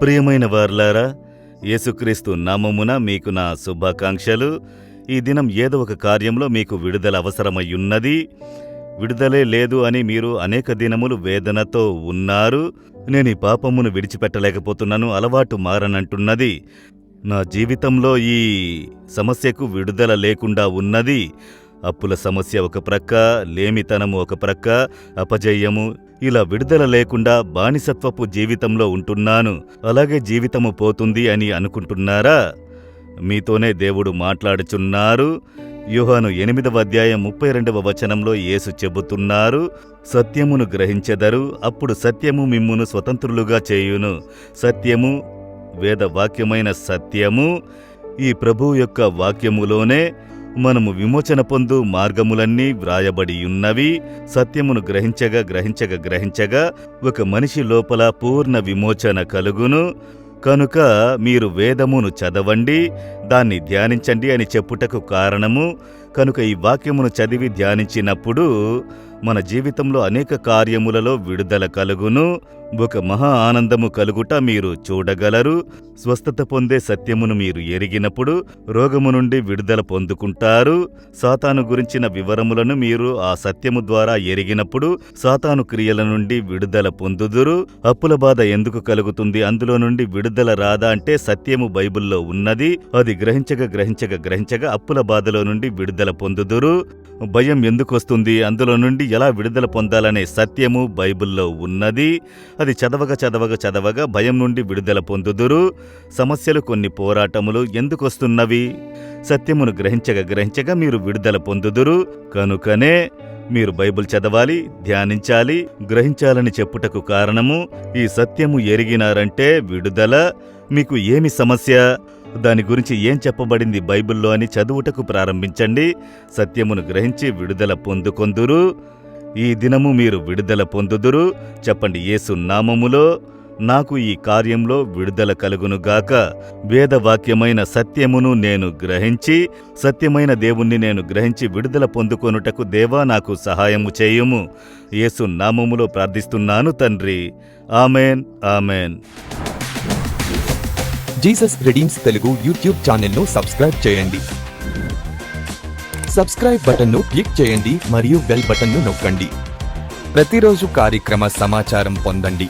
ప్రియమైన వారలారా, యేసుక్రీస్తు నామమున మీకు నా శుభాకాంక్షలు. ఈ దినం ఏదో ఒక కార్యంలో మీకు విడుదల అవసరమయ్యున్నది. విడుదలే లేదు అని మీరు అనేక దినములు వేదనతో ఉన్నారు. నేను ఈ పాపమును విడిచిపెట్టలేకపోతున్నాను, అలవాటు మారనంటున్నది. నా జీవితంలో ఈ సమస్యకు విడుదల లేకుండా ఉన్నది. అప్పుల సమస్య ఒక ప్రక్క, లేమితనము ఒక ప్రక్క, అపజయము, ఇలా విడుదల లేకుండా బానిసత్వపు జీవితంలో ఉంటున్నాను. అలాగే జీవితము పోతుంది అని అనుకుంటున్నారా? మీతోనే దేవుడు మాట్లాడుచున్నారు. యోహాను 8వ అధ్యాయం 32వ వచనంలో యేసు చెబుతున్నారు, సత్యమును గ్రహించెదరు, అప్పుడు సత్యము మిమ్మును స్వతంత్రులుగా చేయును. సత్యము, వేదవాక్యమైన సత్యము, ఈ ప్రభువు యొక్క వాక్యములోనే మనము విమోచన పొందు మార్గములన్నీ వ్రాయబడియున్నవి. సత్యమును గ్రహించగా ఒక మనిషి లోపల పూర్ణ విమోచన కలుగును. కనుక మీరు వేదమును చదవండి, దాన్ని ధ్యానించండి అని చెప్పుటకు కారణము, కనుక ఈ వాక్యమును చదివి ధ్యానించినప్పుడు మన జీవితంలో అనేక కార్యములలో విడుదల కలుగును. ఒక మహా ఆనందము కలుగుట మీరు చూడగలరు. స్వస్థత పొందే సత్యమును మీరు ఎరిగినప్పుడు రోగము నుండి విడుదల పొందుకుంటారు. సాతాను గురించిన వివరములను మీరు ఆ సత్యము ద్వారా ఎరిగినప్పుడు సాతాను క్రియల నుండి విడుదల పొందుదురు. అప్పుల బాధ ఎందుకు కలుగుతుంది, అందులో నుండి విడుదల రాదా అంటే సత్యము బైబిల్లో ఉన్నది. అది గ్రహించగా అప్పుల బాధలో నుండి విడుదల పొందుదురు. భయం ఎందుకు వస్తుంది, అందులో నుండి ఎలా విడుదల పొందాలనే సత్యము బైబిల్లో ఉన్నది. అది చదవగా భయం నుండి విడుదల పొందుదురు. సమస్యలు, కొన్ని పోరాటములు ఎందుకొస్తున్నవి? సత్యమును గ్రహించగా మీరు విడుదల పొందుదురు. కనుకనే మీరు బైబిల్ చదవాలి, ధ్యానించాలి, గ్రహించాలని చెప్పుటకు కారణము, ఈ సత్యము ఎరిగినారంటే విడుదల. మీకు ఏమి సమస్య, దాని గురించి ఏం చెప్పబడింది బైబిల్లో అని చదువుటకు ప్రారంభించండి. సత్యమును గ్రహించి విడుదల పొందుకొందురు. ఈ దినము మీరు విడుదల పొందుదురు. చెప్పండి, యేసు నామములో నాకు ఈ కార్యంలో విడుదల కలుగునుగాక. వేదవాక్యమైన సత్యమును నేను గ్రహించి, సత్యమైన దేవుణ్ణి నేను గ్రహించి విడుదల పొందుకొనుటకు దేవా నాకు సహాయము చేయుము. యేసు నామములో ప్రార్థిస్తున్నాను తండ్రి. Amen, amen. Jesus redeems Telugu YouTube ఛానల్ను సబ్స్క్రైబ్ చేయండి. సబ్స్క్రైబ్ బటన్ను క్లిక్ చేయండి మరియు బెల్ బటన్ను నొక్కండి. ప్రతిరోజు కార్యక్రమ సమాచారం పొందండి.